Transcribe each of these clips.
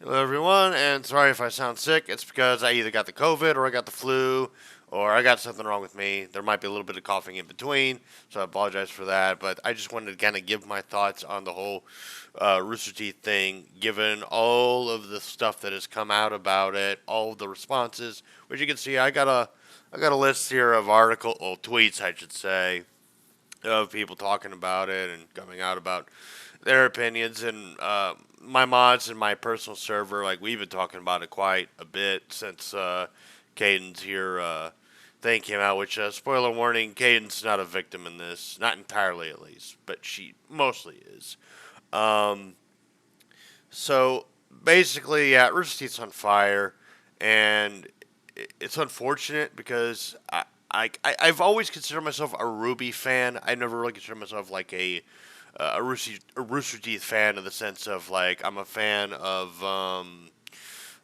Hello, everyone, and sorry if I sound sick. It's because I either got the COVID or I got the flu or I got something wrong with me. There might be a little bit of coughing in between, so I apologize for that. But I just wanted to kind of give my thoughts on the whole Rooster Teeth thing, given all of the stuff that has come out about it, all of the responses. Which you can see, I got a list here of tweets, I should say, of people talking about it and coming out about their opinions. And my mods and my personal server, like, we've been talking about it quite a bit since Caden's here thing came out. Which, spoiler warning, Caden's not a victim in this, not entirely at least, but she mostly is. Um, so basically, yeah, Rooster Teeth's on fire, and it's unfortunate because I've always considered myself a Ruby fan. I never really considered myself like a Rooster Teeth fan in the sense of like I'm a fan of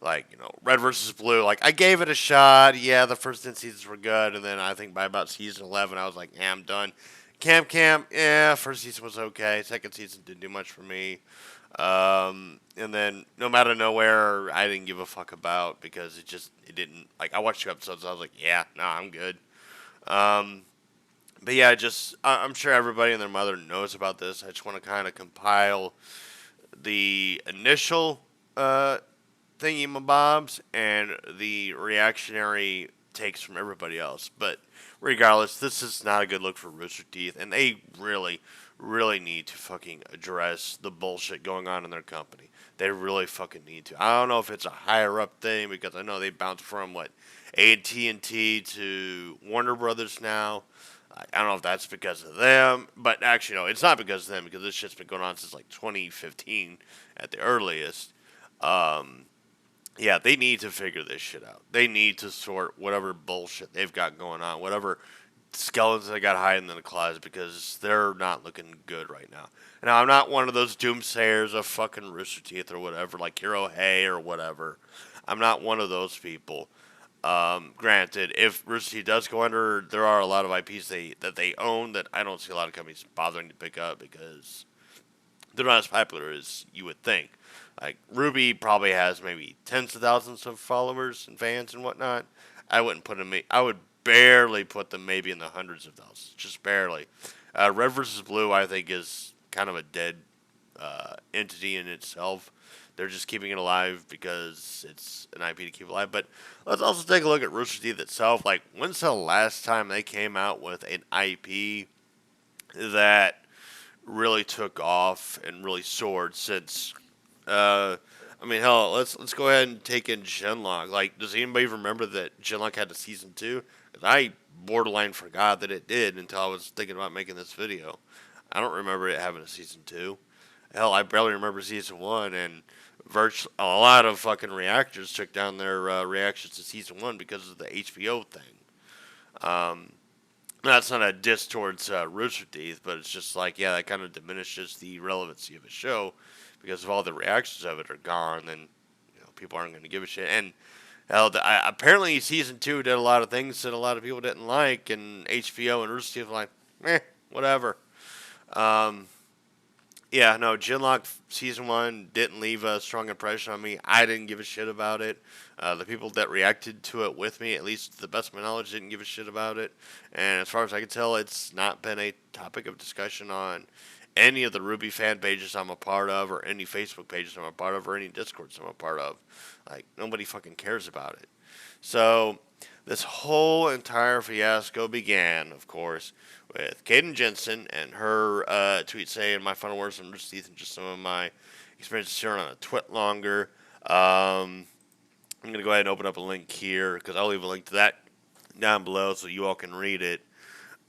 like Red versus Blue. Like I gave it a shot. Yeah, the first 10 seasons were good, and then I think by about season 11, I was like, yeah, I'm done. Camp, yeah, first season was okay. Second season didn't do much for me. And then No Matter Nowhere, I didn't give a fuck about because it didn't like I watched 2 episodes. I was like, yeah, no, I'm good. Um, but yeah, I'm sure everybody and their mother knows about this. I just want to kind of compile the initial thingy mabobs and the reactionary takes from everybody else. But regardless, this is not a good look for Rooster Teeth, and they really, really need to fucking address the bullshit going on in their company. They really fucking need to. I don't know if it's a higher up thing because I know they bounced from what AT&T to Warner Brothers now. I don't know if that's because of them, but actually no, it's not because of them because this shit's been going on since like 2015 at the earliest. Um, yeah, they need to figure this shit out. They need to sort whatever bullshit they've got going on, whatever skeletons they got hiding in the closet because they're not looking good right now. Now, I'm not one of those doomsayers of fucking Rooster Teeth or whatever, like Hero Hay or whatever. I'm not one of those people. Granted, if Rooster Teeth does go under, there are a lot of IPs that they own that I don't see a lot of companies bothering to pick up because they're not as popular as you would think. Like Ruby probably has maybe tens of thousands of followers and fans and whatnot. I wouldn't put them. I would barely put them maybe in the hundreds of thousands, just barely. Red versus Blue, I think, is kind of a dead entity in itself. They're just keeping it alive because it's an IP to keep alive. But let's also take a look at Rooster Teeth itself. Like, when's the last time they came out with an IP that really took off and really soared since I mean, hell, let's go ahead and take in Genlock. Like, does anybody remember that Genlock had a season 2? 'Cause I borderline forgot that it did until I was thinking about making this video. I don't remember it having a season 2. Hell, I barely remember season 1, and a lot of fucking reactors took down their reactions to season 1 because of the HBO thing. Um, that's not a diss towards Rooster Teeth, but it's just like, yeah, that kind of diminishes the relevancy of a show because if all the reactions of it are gone, then people aren't going to give a shit. And hell, apparently season 2 did a lot of things that a lot of people didn't like, and HBO and Rooster Teeth were like, whatever. Um, yeah, no, Genlock season 1 didn't leave a strong impression on me. I didn't give a shit about it. The people that reacted to it with me, at least to the best of my knowledge, didn't give a shit about it. And as far as I can tell, it's not been a topic of discussion on any of the Ruby fan pages I'm a part of, or any Facebook pages I'm a part of, or any Discords I'm a part of. Like, nobody fucking cares about it. So, this whole entire fiasco began, of course, with Kaden Jensen and her tweet saying my final words on Rooster Teeth and just some of my experiences here on a twit longer. I'm going to go ahead and open up a link here because I'll leave a link to that down below so you all can read it.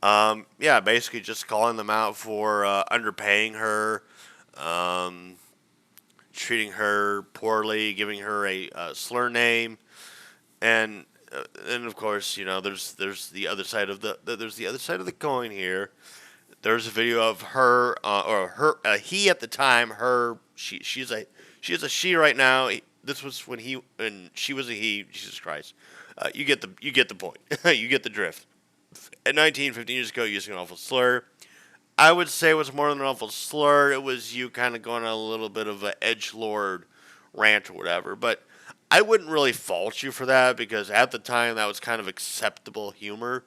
Yeah, basically just calling them out for underpaying her, treating her poorly, giving her a slur name, and of course, there's the other side of the coin here. There's a video of her or her he at the time. She's a she right now. This was when she was a he. Jesus Christ, you get the point. You get the drift. At 19, 15 years ago, using an awful slur. I would say it was more than an awful slur. It was you kind of going on a little bit of an edgelord rant or whatever. But I wouldn't really fault you for that because at the time that was kind of acceptable humor.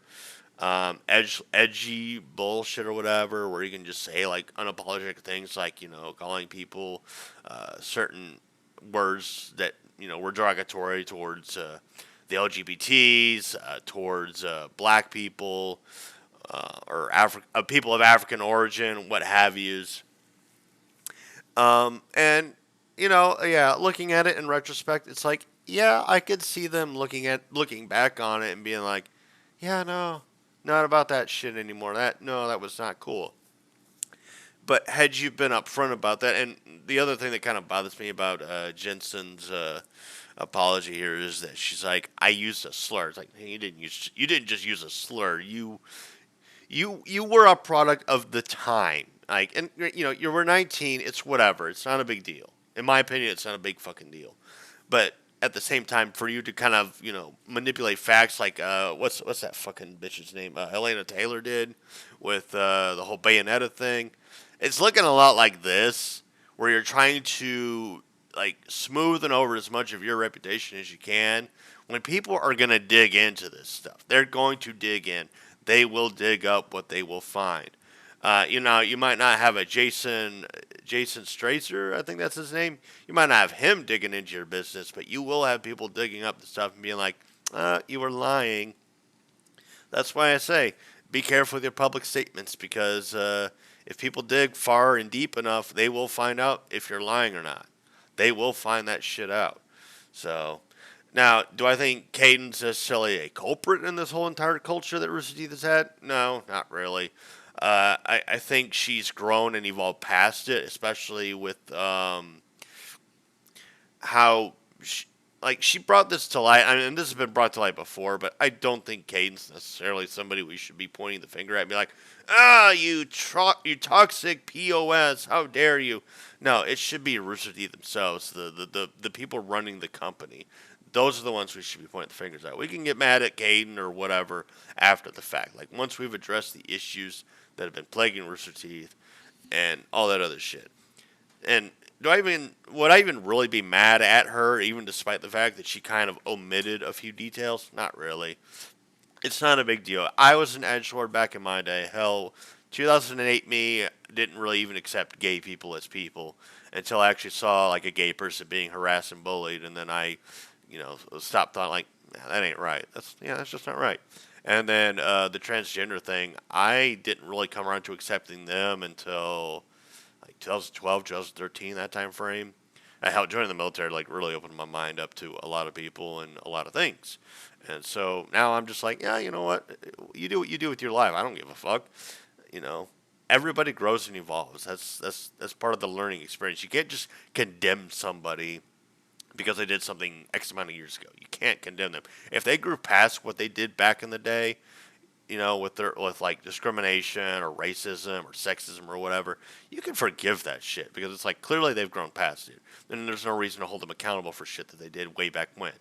Edgy bullshit or whatever, where you can just say like unapologetic things like, calling people certain words that, were derogatory towards the LGBTs, towards black people, or people of African origin, what have yous. And yeah, looking at it in retrospect, it's like, yeah, I could see them looking back on it and being like, yeah, no, not about that shit anymore. That was not cool. But had you been upfront about that, and the other thing that kind of bothers me about Jensen's apology here is that she's like, I used a slur. It's like, hey, you didn't just use a slur. You were a product of the time. Like, and you were 19. It's whatever. It's not a big deal. In my opinion, it's not a big fucking deal. But at the same time, for you to kind of manipulate facts, like what's that fucking bitch's name? Helena Taylor did with the whole Bayonetta thing. It's looking a lot like this, where you're trying to like smoothen over as much of your reputation as you can. When people are gonna dig into this stuff, they're going to dig in. They will dig up what they will find. You might not have a Jason Stracer, I think that's his name. You might not have him digging into your business, but you will have people digging up the stuff and being like, you were lying. That's why I say, be careful with your public statements because if people dig far and deep enough, they will find out if you're lying or not. They will find that shit out. So, now, do I think Caden's necessarily a culprit in this whole entire culture that Rooster Teeth has had? No, not really. I think she's grown and evolved past it, especially with how she brought this to light. I mean, this has been brought to light before, but I don't think Caden's necessarily somebody we should be pointing the finger at and be like, you toxic POS, how dare you? No, it should be Rooster Teeth themselves, the people running the company. Those are the ones we should be pointing the fingers at. We can get mad at Caden or whatever after the fact. Like, once we've addressed the issues that have been plaguing Rooster Teeth and all that other shit. And would I even really be mad at her, even despite the fact that she kind of omitted a few details? Not really. It's not a big deal. I was an edgelord back in my day. Hell, 2008 me didn't really even accept gay people as people until I actually saw like a gay person being harassed and bullied, and then I stopped thought like, nah, that ain't right. That's just not right. And then the transgender thing, I didn't really come around to accepting them until like 2012, 2013, that time frame. Joining the military like really opened my mind up to a lot of people and a lot of things. And so now I'm just like, yeah, you know what? You do what you do with your life. I don't give a fuck. Everybody grows and evolves. That's part of the learning experience. You can't just condemn somebody because they did something X amount of years ago. You can't condemn them. If they grew past what they did back in the day, with like discrimination or racism or sexism or whatever, you can forgive that shit because it's like clearly they've grown past it. Then there's no reason to hold them accountable for shit that they did way back when.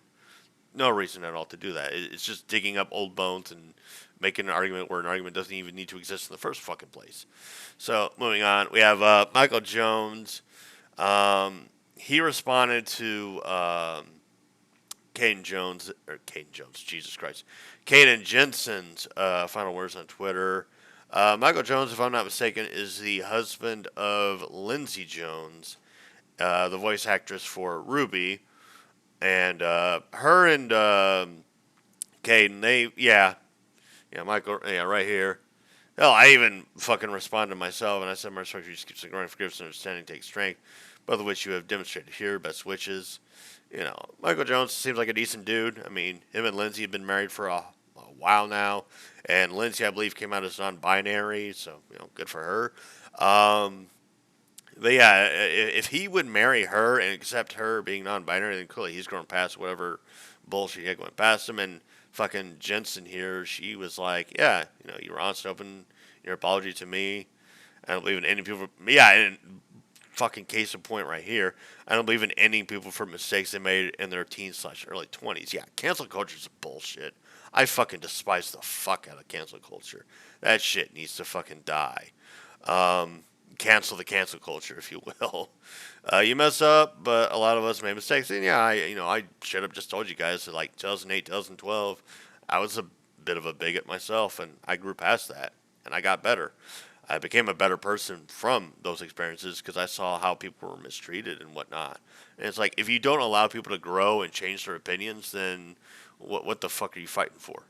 No reason at all to do that. It's just digging up old bones and making an argument where an argument doesn't even need to exist in the first fucking place. So moving on, we have Michael Jones. He responded to Caden Jones, Jesus Christ, Caden Jensen's final words on Twitter. Michael Jones, if I'm not mistaken, is the husband of Lindsay Jones, the voice actress for Ruby, and her and Caden, Michael, right here. Hell, I even fucking responded myself, and I said, my structure just keeps growing, forgiveness and understanding takes strength, both of which you have demonstrated here, best wishes. Michael Jones seems like a decent dude. I mean, him and Lindsay have been married for a while now, and Lindsay, I believe, came out as non-binary, so, good for her. But yeah, if he would marry her and accept her being non-binary, then clearly he's grown past whatever bullshit he had going past him, and fucking Jensen here, she was like, yeah, you were honest and open, your apology to me. I don't believe in any people. Yeah, and fucking case in point right here. I don't believe in ending people for mistakes they made in their teens/early 20s. Yeah, cancel culture is bullshit. I fucking despise the fuck out of cancel culture. That shit needs to fucking die. cancel the cancel culture, if you will. You mess up, but a lot of us made mistakes. And yeah, I should have just told you guys that like 2008, 2012, I was a bit of a bigot myself, and I grew past that, and I got better. I became a better person from those experiences because I saw how people were mistreated and whatnot. And it's like if you don't allow people to grow and change their opinions, then what the fuck are you fighting for?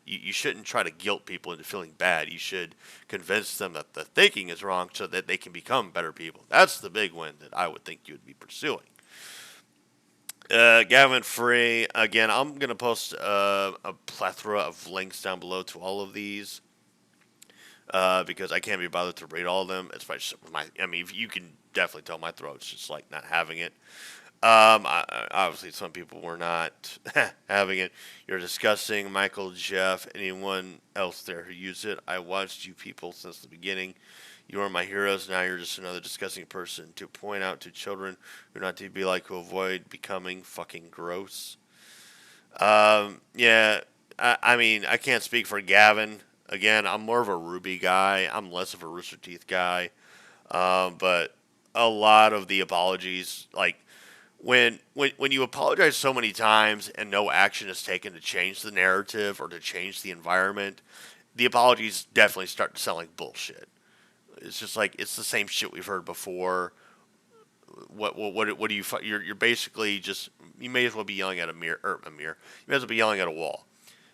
You shouldn't try to guilt people into feeling bad. You should convince them that the thinking is wrong so that they can become better people. That's the big win that I would think you would be pursuing. Gavin Free, again, I'm going to post a plethora of links down below to all of these because I can't be bothered to read all of them. It's I mean, you can definitely tell my throat's just like not having it. Obviously, some people were not having it. You're discussing Michael, Jeff, anyone else there who used it. I watched you people since the beginning. You are my heroes. Now you're just another disgusting person to point out to children who not to be like who avoid becoming fucking gross. Yeah, I mean, I can't speak for Gavin. Again, I'm more of a Ruby guy. I'm less of a Rooster Teeth guy. But a lot of the apologies, like, when you apologize so many times and no action is taken to change the narrative or to change the environment, the apologies definitely start selling bullshit. It's just like it's the same shit we've heard before. What do you? You're basically just you may as well be yelling at a mirror. You may as well be yelling at a wall.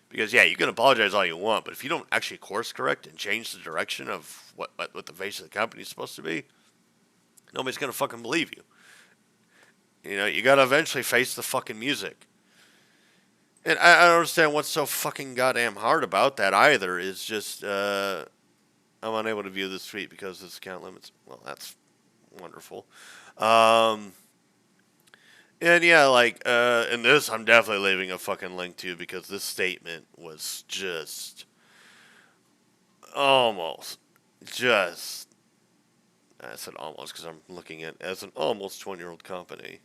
Because yeah, you can apologize all you want, but if you don't actually course correct and change the direction of what the face of the company is supposed to be, nobody's gonna fucking believe you. You gotta eventually face the fucking music. And I don't understand what's so fucking goddamn hard about that either. Is just I'm unable to view this tweet because this account limits. Well, that's wonderful. Um, and yeah, like in this, I'm definitely leaving a fucking link to because this statement was just almost just. I said almost because I'm looking at as an almost 20-year-old company.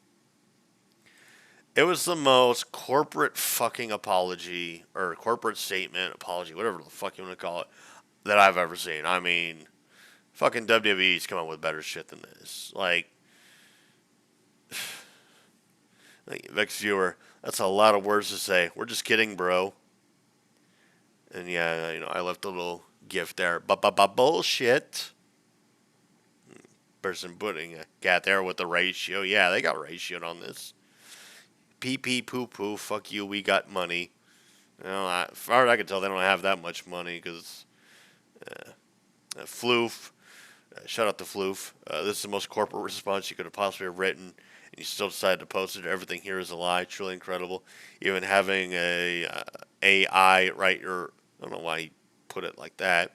It was the most corporate fucking apology or corporate statement, apology, whatever the fuck you want to call it, that I've ever seen. I mean, fucking WWE's come up with better shit than this. Like Vex viewer, that's a lot of words to say. We're just kidding, bro. And yeah, I left a little gift there. Bullshit. Person putting a cat there with the ratio. Yeah, they got ratioed on this. Pee pee poo poo. Fuck you. We got money. As far as I can tell, they don't have that much money because Floof. Shout out to Floof. This is the most corporate response you could have possibly have written, and you still decided to post it. Everything here is a lie. Truly incredible. Even having a AI write your, I don't know why he put it like that.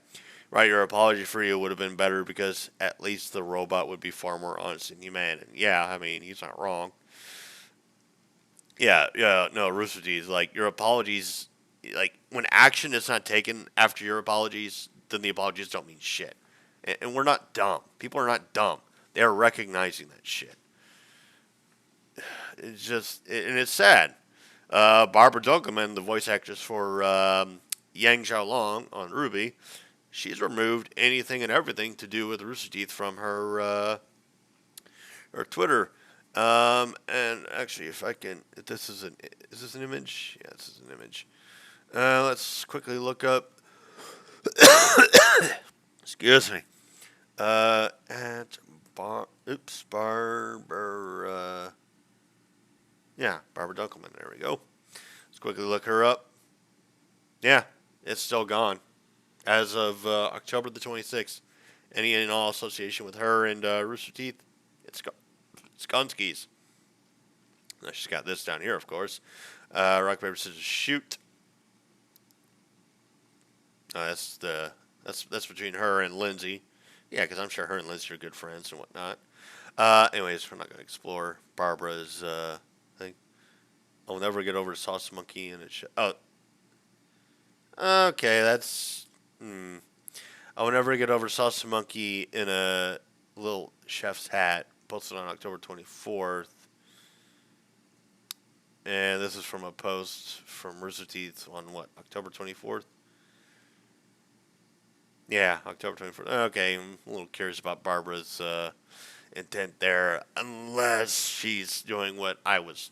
Write your apology for you would have been better because at least the robot would be far more honest and human. And yeah, I mean he's not wrong. Yeah, no, Rooster Teeth, like your apologies, like when action is not taken after your apologies, then the apologies don't mean shit. And we're not dumb. People are not dumb. They are recognizing that shit. It's just, and it's sad. Barbara Dunkelman, the voice actress for Yang Xiaolong on Ruby, she's removed anything and everything to do with Rooster Teeth from her Twitter. And actually, if I can, if this is this an image? Yeah, this is an image. Let's quickly look up. Excuse me. At Barbara. Yeah, Barbara Dunkelman. There we go. Let's quickly look her up. Yeah, it's still gone as of October the 26th. Any and all association with her and Rooster Teeth, it's gone. Skunskies. She's got this down here, of course. Rock, paper, scissors, shoot. That's between her and Lindsay. Yeah, because I'm sure her and Lindsay are good friends and whatnot. Anyways, we're not going to explore Barbara's thing. I'll never get over Sauce Monkey and it. Oh, okay, that's. I will never get over Sauce Monkey in a little chef's hat. Posted on October 24th. And this is from a post from Rooster Teeth on what? October 24th? Yeah, October 24th. Okay, I'm a little curious about Barbara's intent there, unless she's doing what I was.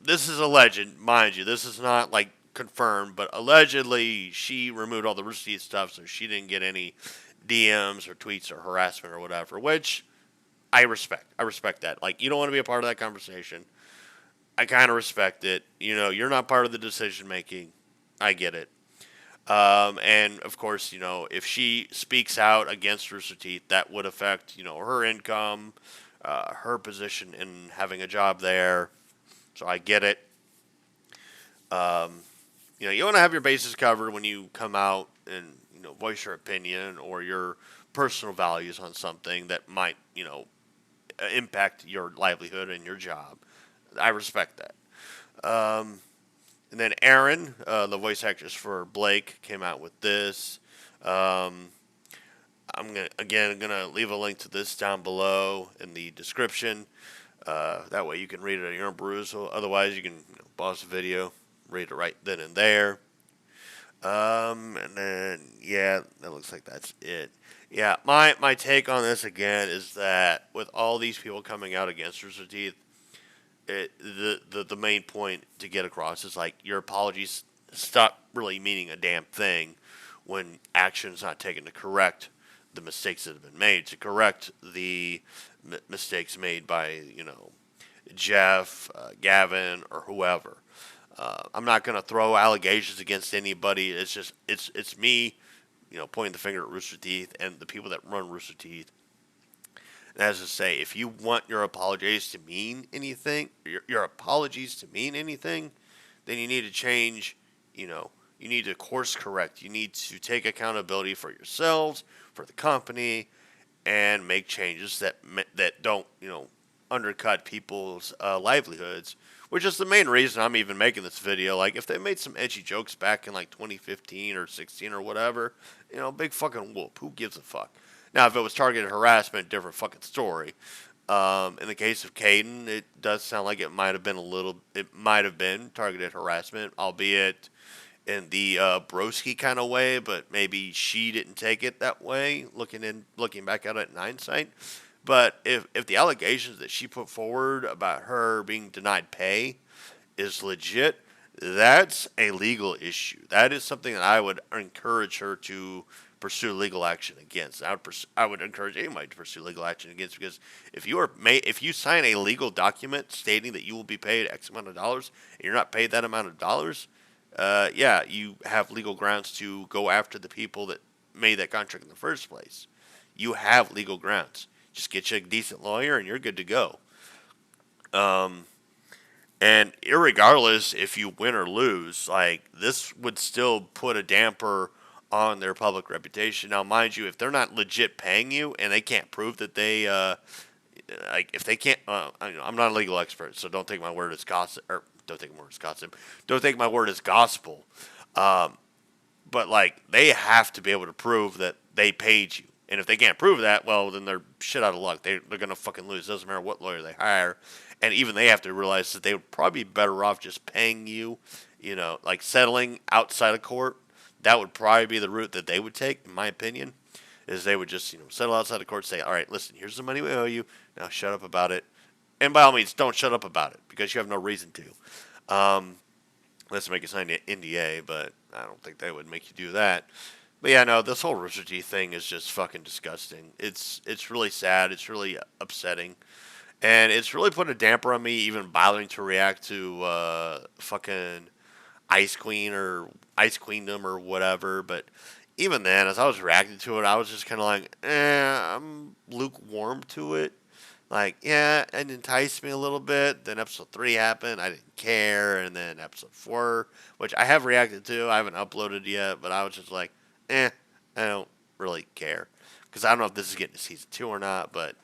This is alleged, mind you. This is not like confirmed, but allegedly she removed all the Rooster Teeth stuff, so she didn't get any DMs or tweets or harassment or whatever. Which I respect. I respect that. Like, you don't want to be a part of that conversation. I kind of respect it. You know, you're not part of the decision making. I get it. And of course, you know, if she speaks out against Rooster Teeth, that would affect, you know, her income, her position in having a job there. So I get it. Um, you know, you want to have your bases covered when you come out and, you know, voice your opinion or your personal values on something that might, you know, impact your livelihood and your job. I respect that. Um, and then Arryn, the voice actress for Blake, came out with this. Um, I'm gonna leave a link to this down below in the description. That way you can read it at your own perusal. Otherwise, you can pause the video, read it right then and there. And then yeah, that looks like that's it. Yeah, my take on this again is that with all these people coming out against Rooster Teeth, the main point to get across is like your apologies stop really meaning a damn thing when action is not taken to correct the mistakes that have been made, to correct the mistakes made by, you know, Jeff, Gavin, or whoever. I'm not going to throw allegations against anybody. It's just it's me, you know, pointing the finger at Rooster Teeth and the people that run Rooster Teeth. And as I say, if you want your apologies to mean anything, your apologies to mean anything, then you need to change. You know, you need to course correct. You need to take accountability for yourselves, for the company, and make changes that don't, you know, undercut people's livelihoods. Which is the main reason I'm even making this video. Like, if they made some edgy jokes back in like 2015 or 16 or whatever, you know, big fucking whoop. Who gives a fuck? Now, if it was targeted harassment, different fucking story. In the case of Caden, it does sound like it might have been it might have been targeted harassment, albeit in the broski kind of way, but maybe she didn't take it that way. Looking back at it in hindsight, but if the allegations that she put forward about her being denied pay is legit, that's a legal issue. That is something that I would encourage her to pursue legal action against. I would encourage anybody to pursue legal action against, because if you sign a legal document stating that you will be paid X amount of dollars and you're not paid that amount of dollars, yeah, you have legal grounds to go after the people that made that contract in the first place. You have legal grounds. Just get you a decent lawyer and you're good to go. Um, and irregardless if you win or lose, like, this would still put a damper on their public reputation. Now, mind you, if they're not legit paying you and they can't prove that they, like, if they can't, I'm not a legal expert, so don't take my word as gossip, or don't take my word as gossip, don't take my word as gospel. Um, but like, they have to be able to prove that they paid you. And if they can't prove that, well, then they're shit out of luck. They're going to fucking lose. It doesn't matter what lawyer they hire. And even they have to realize that they would probably be better off just paying you, you know, like settling outside of court. That would probably be the route that they would take, in my opinion, is they would just, you know, settle outside of court, say, all right, listen, here's the money we owe you. Now shut up about it. And by all means, don't shut up about it, because you have no reason to. Let's make a sign NDA, but I don't think they would make you do that. But yeah, no, this whole Rooster Teeth thing is just fucking disgusting. It's really sad. It's really upsetting, and it's really put a damper on me even bothering to react to fucking Ice Queen or Ice Queendom or whatever. But even then, as I was reacting to it, I was just kind of like, I'm lukewarm to it. Like, yeah, it enticed me a little bit. Then episode 3 happened. I didn't care. And then episode 4, which I have reacted to, I haven't uploaded yet, but I was just like, I don't really care. Because I don't know if this is getting to season 2 or not, but.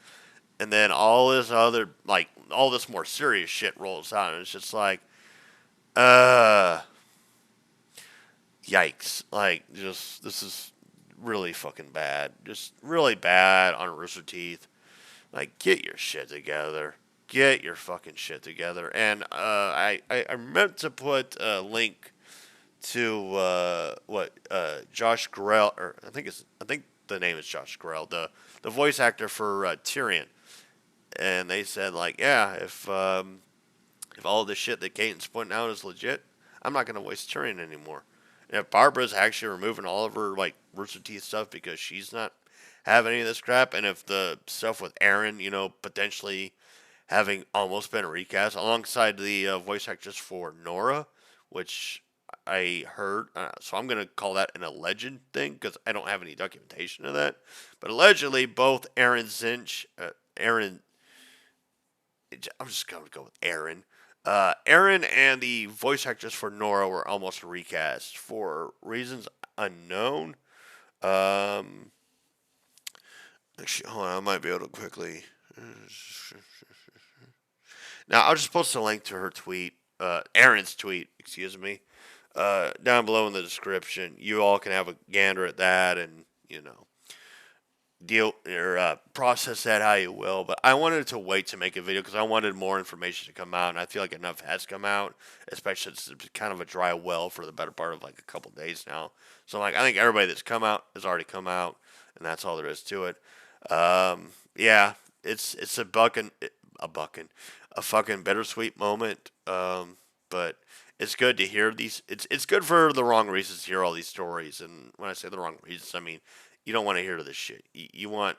And then all this other, like, all this more serious shit rolls out, and it's just like, uh, yikes. Like, just, this is really fucking bad. Just really bad on Rooster Teeth. Like, get your shit together. Get your fucking shit together. And I meant to put a link to Josh Grell, or I think the name is Josh Grell, the voice actor for Tyrion, and they said like, yeah, if all the shit that Caden's putting out is legit, I'm not gonna waste Tyrion anymore. And if Barbara's actually removing all of her like Rooster Teeth stuff because she's not having any of this crap, and if the stuff with Arryn, potentially having almost been recast alongside the voice actress for Nora, which I heard. So I'm gonna call that an alleged thing because I don't have any documentation of that. But allegedly, both Arryn. I'm just gonna go with Arryn. Arryn and the voice actress for Nora were almost recast for reasons unknown. Um, Actually, hold on, I might be able to quickly. Now, I'll just post a link to her tweet, Aaron's tweet, excuse me, down below in the description. You all can have a gander at that and, deal or process that how you will. But I wanted to wait to make a video because I wanted more information to come out, and I feel like enough has come out, especially since it's kind of a dry well for the better part of like a couple days now. So, like, I think everybody that's come out has already come out, and that's all there is to it. Yeah, it's a fucking bittersweet moment. But it's good to hear these. It's good for the wrong reasons to hear all these stories. And when I say the wrong reasons, I mean you don't want to hear this shit. You want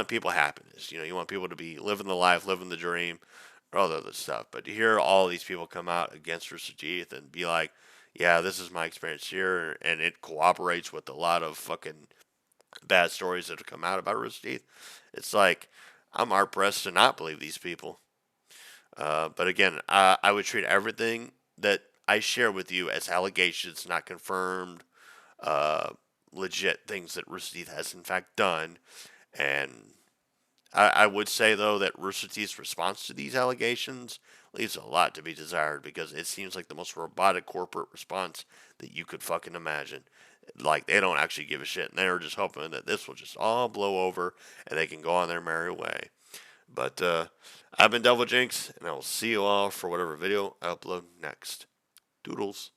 people happiness. You want people to be living the life, living the dream, all the other stuff. But to hear all these people come out against Rooster Teeth and be like, yeah, this is my experience here, and it cooperates with a lot of fucking bad stories that have come out about Rooster Teeth. It's like I'm hard pressed to not believe these people. But again, I would treat everything that I share with you as allegations, not confirmed, uh, legit things that Rooster Teeth has in fact done. And I would say though that Rooster Teeth's response to these allegations leaves a lot to be desired because it seems like the most robotic corporate response that you could fucking imagine. Like they don't actually give a shit, and they're just hoping that this will just all blow over and they can go on their merry way. But I've been Devil Jinx, and I will see you all for whatever video I upload next. Doodles.